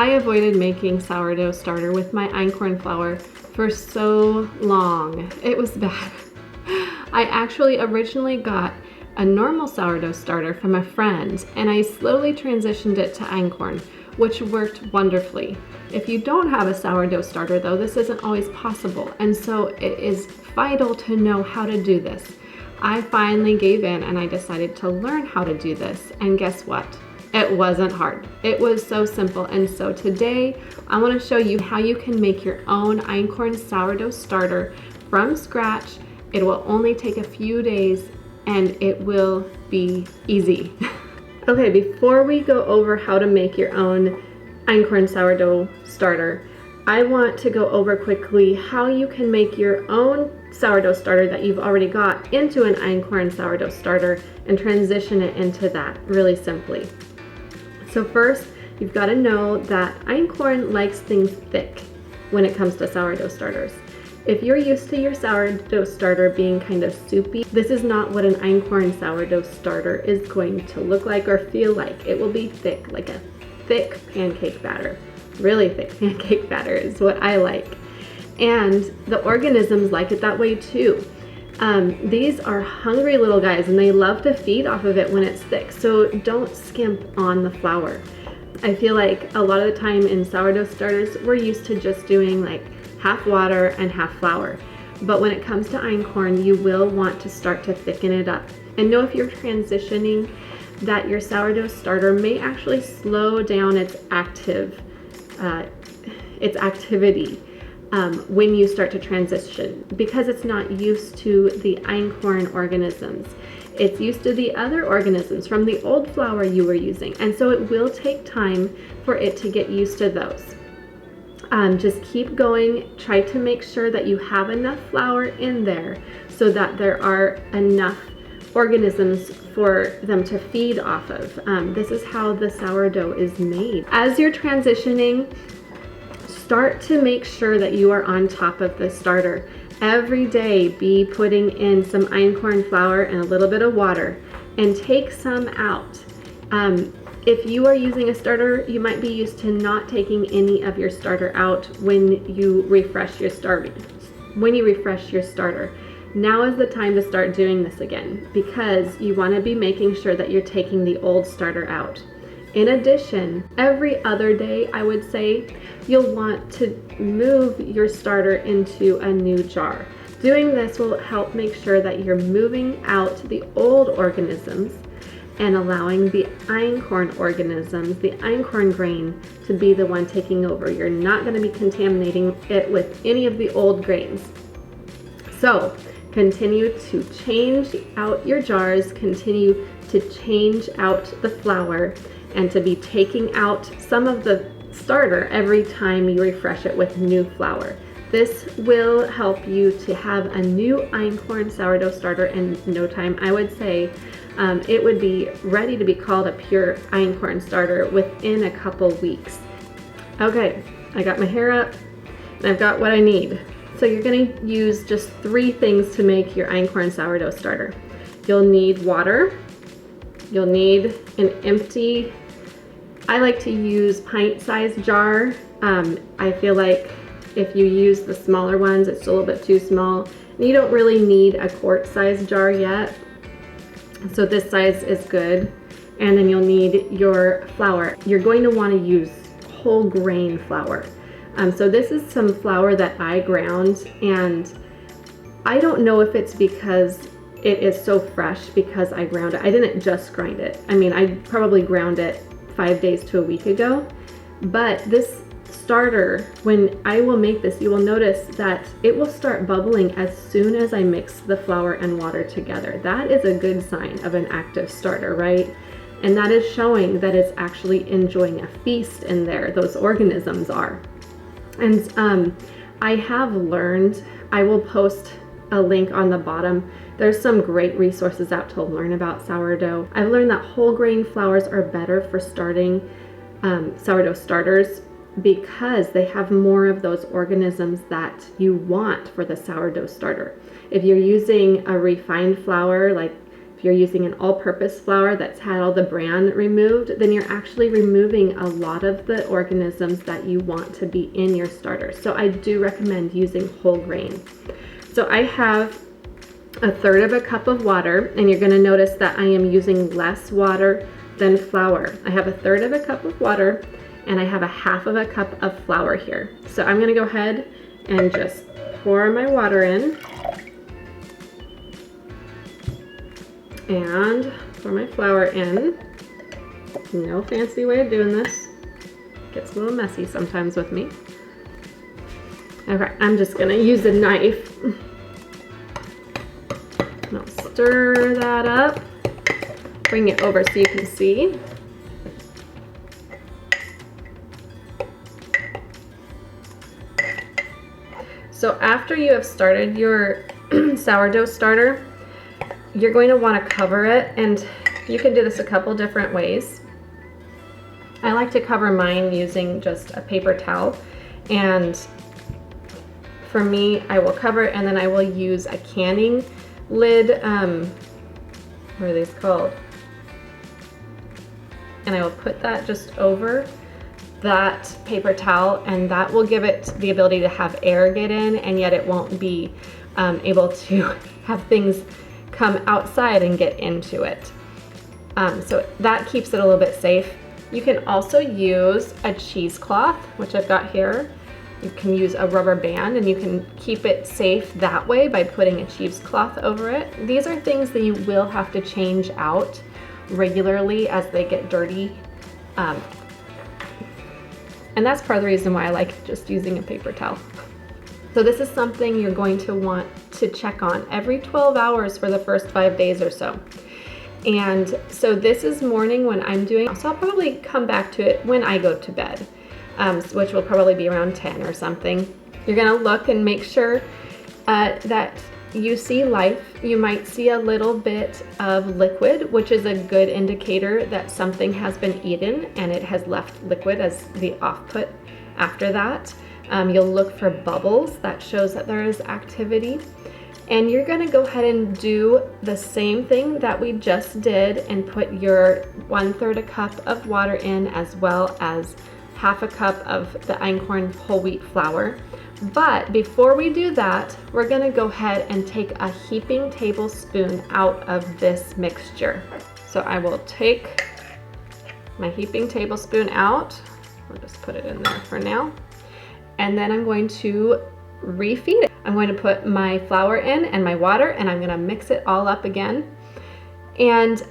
I avoided making sourdough starter with my einkorn flour for so long. It was bad. I actually originally got a normal sourdough starter from a friend, and I slowly transitioned it to einkorn, which worked wonderfully. If you don't have a sourdough starter though, this isn't always possible, and so it is vital to know how to do this. I finally gave in and I decided to learn how to do this, and guess what? It wasn't hard. It was so simple, and so today I want to show you how you can make your own einkorn sourdough starter from scratch. It will only take a few days and it will be easy. Okay, before we go over how to make your own einkorn sourdough starter, I want to go over quickly how you can make your own sourdough starter that you've already got into an einkorn sourdough starter and transition it into that really simply. So first, you've got to know that einkorn likes things thick when it comes to sourdough starters. If you're used to your sourdough starter being kind of soupy, this is not what an einkorn sourdough starter is going to look like or feel like. It will be thick, like a thick pancake batter. Really thick pancake batter is what I like. And the organisms like it that way too. These are hungry little guys and they love to feed off of it when it's thick, so don't skimp on the flour. I feel like a lot of the time in sourdough starters, we're used to just doing like half water and half flour. But when it comes to einkorn, you will want to start to thicken it up. And know if you're transitioning that your sourdough starter may actually slow down its activity when you start to transition, because it's not used to the einkorn organisms. It's used to the other organisms from the old flour you were using, and so it will take time for it to get used to those. Just keep going. Try to make sure that you have enough flour in there so that there are enough organisms for them to feed off of. This is how the sourdough is made. As you're transitioning, start to make sure that you are on top of the starter. Every day be putting in some einkorn flour and a little bit of water, and take some out. If you are using a starter, you might be used to not taking any of your starter out when you refresh your starter. Now is the time to start doing this again, because you want to be making sure that you're taking the old starter out. In addition, every other day, I would say, you'll want to move your starter into a new jar. Doing this will help make sure that you're moving out the old organisms and allowing the einkorn organisms, the einkorn grain, to be the one taking over. You're not going to be contaminating it with any of the old grains. So continue to change out your jars, continue to change out the flour, and to be taking out some of the starter every time you refresh it with new flour. This will help you to have a new einkorn sourdough starter in no time. I would say it would be ready to be called a pure einkorn starter within a couple weeks. Okay, I got my hair up and I've got what I need. So you're going to use just 3 things to make your einkorn sourdough starter. You'll need water. You'll need an empty, I like to use pint-sized jar. I feel like if you use the smaller ones, it's a little bit too small. And you don't really need a quart-sized jar yet. So this size is good. And then you'll need your flour. You're going to want to use whole grain flour. So this is some flour that I ground, and I don't know if it's because it is so fresh because I ground it. I didn't just grind it. I mean, I probably ground it 5 days to a week ago. But this starter, when I will make this, you will notice that it will start bubbling as soon as I mix the flour and water together. That is a good sign of an active starter, right? And that is showing that it's actually enjoying a feast in there. Those organisms are. And I have learned, I will post a link on the bottom. There's some great resources out to learn about sourdough. I've learned that whole grain flours are better for starting sourdough starters because they have more of those organisms that you want for the sourdough starter. If you're using a refined flour, like if you're using an all-purpose flour that's had all the bran removed, then you're actually removing a lot of the organisms that you want to be in your starter. So I do recommend using whole grain. So I have 1/3 cup of water, and you're going to notice that I am using less water than flour. I have 1/3 cup of water, and I have 1/2 cup of flour here. So I'm going to go ahead and just pour my water in and pour my flour in. No fancy way of doing this. Gets a little messy sometimes with me. Okay, I'm just going to use a knife. I'll stir that up. Bring it over so you can see. So after you have started your sourdough starter, you're going to want to cover it, and you can do this a couple different ways. I like to cover mine using just a paper towel, and for me, I will cover it and then I will use a canning lid, what are these called? And I will put that just over that paper towel, and that will give it the ability to have air get in, and yet it won't be able to have things come outside and get into it. So that keeps it a little bit safe. You can also use a cheesecloth, which I've got here. You can use a rubber band, and you can keep it safe that way by putting a cheesecloth over it. These are things that you will have to change out regularly as they get dirty. And that's part of the reason why I like just using a paper towel. So this is something you're going to want to check on every 12 hours for the first 5 days or so. And so this is morning when I'm doing, so I'll probably come back to it when I go to bed, which will probably be around 10 or something. You're gonna look and make sure that you see life. You might see a little bit of liquid, which is a good indicator that something has been eaten and it has left liquid as the off-put after that. You'll look for bubbles. That shows that there is activity. And you're gonna go ahead and do the same thing that we just did and put your 1/3 cup of water in, as well as 1/2 cup of the Einkorn whole wheat flour. But before we do that, we're gonna go ahead and take a heaping tablespoon out of this mixture. So I will take my heaping tablespoon out. I'll just put it in there for now. And then I'm going to refeed it. I'm going to put my flour in and my water, and I'm gonna mix it all up again. And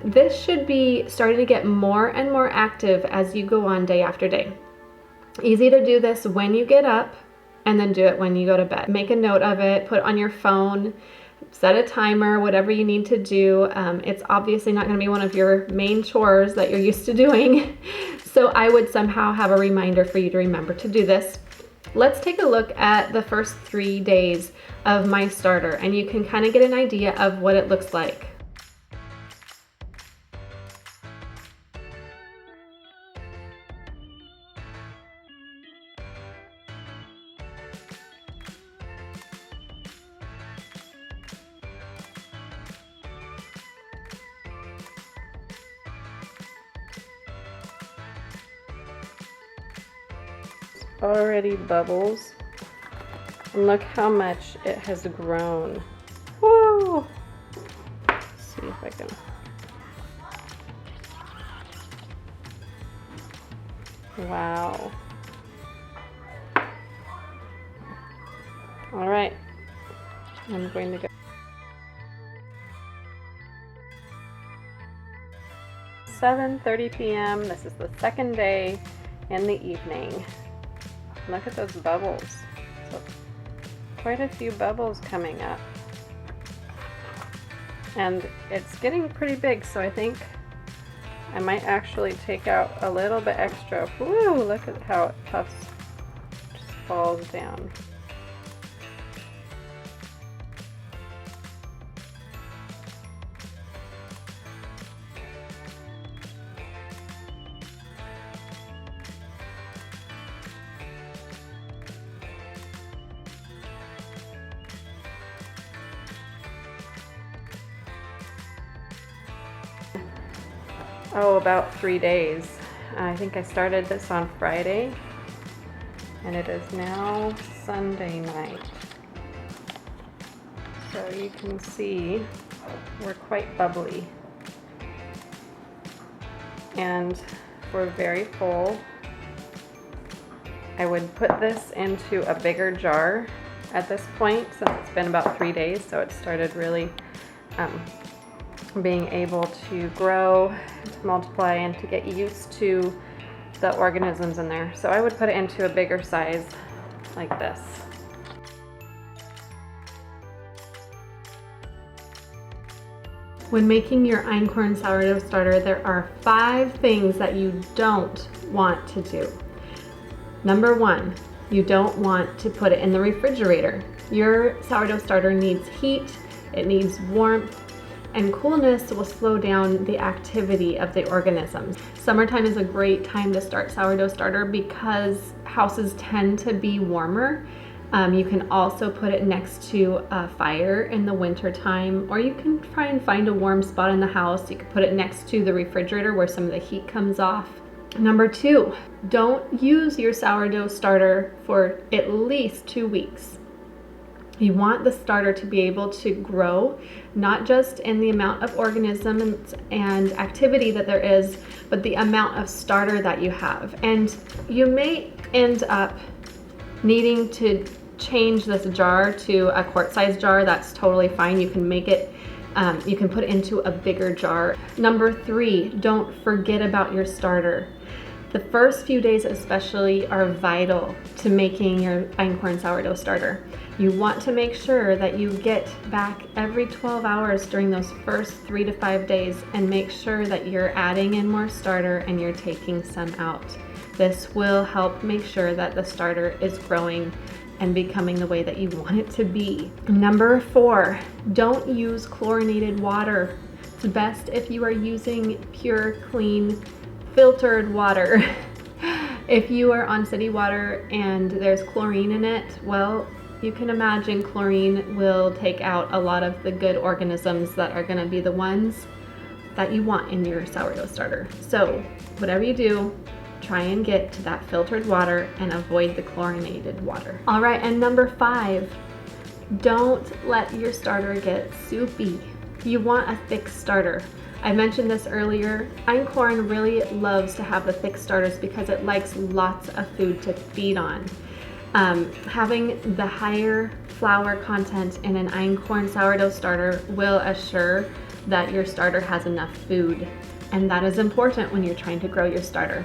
this should be starting to get more and more active as you go on day after day. Easy to do this when you get up, and then do it when you go to bed. Make a note of it, put it on your phone, set a timer, whatever you need to do. It's obviously not gonna be one of your main chores that you're used to doing. So I would somehow have a reminder for you to remember to do this. Let's take a look at the first 3 days of my starter, and you can kind of get an idea of what it looks like. Already bubbles, and look how much it has grown. Woo! Let's see if I can. Wow. All right, I'm going to go. 7:30 p.m. This is the second day in the evening. Look at those bubbles. So quite a few bubbles coming up. And it's getting pretty big, so I think I might actually take out a little bit extra. Woo, look at how it puffs, just falls down. oh, about 3 days. I think I started this on Friday, and it is now Sunday night. So you can see we're quite bubbly, and we're very full. I would put this into a bigger jar at this point, since it's been about 3 days, so it started really being able to grow, to multiply, and to get used to the organisms in there. So I would put it into a bigger size like this. When making your Einkorn sourdough starter, there are 5 things that you don't want to do. Number 1, you don't want to put it in the refrigerator. Your sourdough starter needs heat, it needs warmth, and coolness will slow down the activity of the organisms. Summertime is a great time to start sourdough starter because houses tend to be warmer. You can also put it next to a fire in the winter time, or you can try and find a warm spot in the house. You could put it next to the refrigerator where some of the heat comes off. Number 2, don't use your sourdough starter for at least 2 weeks. You want the starter to be able to grow, not just in the amount of organisms and activity that there is, but the amount of starter that you have. And you may end up needing to change this jar to a quart-size jar. That's totally fine. You can make it, you can put it into a bigger jar. Number 3, don't forget about your starter. The first few days especially are vital to making your Einkorn sourdough starter. You want to make sure that you get back every 12 hours during those first 3 to 5 days and make sure that you're adding in more starter and you're taking some out. This will help make sure that the starter is growing and becoming the way that you want it to be. Number 4, don't use chlorinated water. It's best if you are using pure, clean, filtered water. If you are on city water and there's chlorine in it, well, you can imagine chlorine will take out a lot of the good organisms that are gonna be the ones that you want in your sourdough starter. So whatever you do, try and get to that filtered water and avoid the chlorinated water. All right, and number 5, don't let your starter get soupy. You want a thick starter. I mentioned this earlier. Einkorn really loves to have the thick starters because it likes lots of food to feed on. Having the higher flour content in an Einkorn sourdough starter will assure that your starter has enough food, and that is important when you're trying to grow your starter.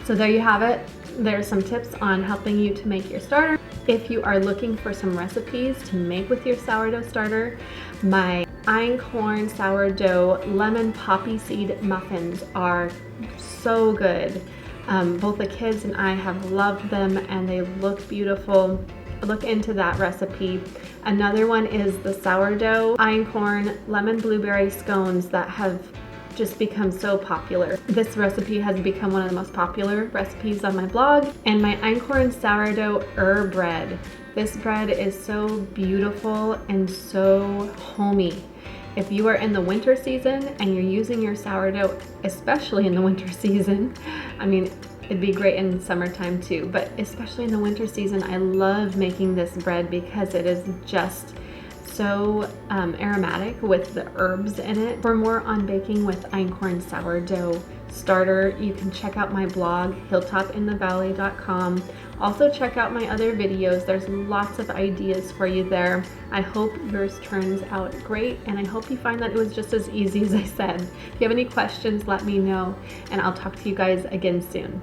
So there you have it. There's some tips on helping you to make your starter. If you are looking for some recipes to make with your sourdough starter, my Einkorn sourdough lemon poppy seed muffins are so good. Both the kids and I have loved them and they look beautiful. Look into that recipe. Another one is the sourdough Einkorn lemon blueberry scones that have just become so popular. This recipe has become one of the most popular recipes on my blog. And my Einkorn sourdough bread. This bread is so beautiful and so homey. If you are in the winter season and you're using your sourdough, especially in the winter season, I mean, it'd be great in summertime too, but especially in the winter season, I love making this bread because it is just so aromatic with the herbs in it. For more on baking with Einkorn sourdough starter, you can check out my blog, hilltopinthevalley.com. Also check out my other videos. There's lots of ideas for you there. I hope yours turns out great, and I hope you find that it was just as easy as I said. If you have any questions, let me know, and I'll talk to you guys again soon.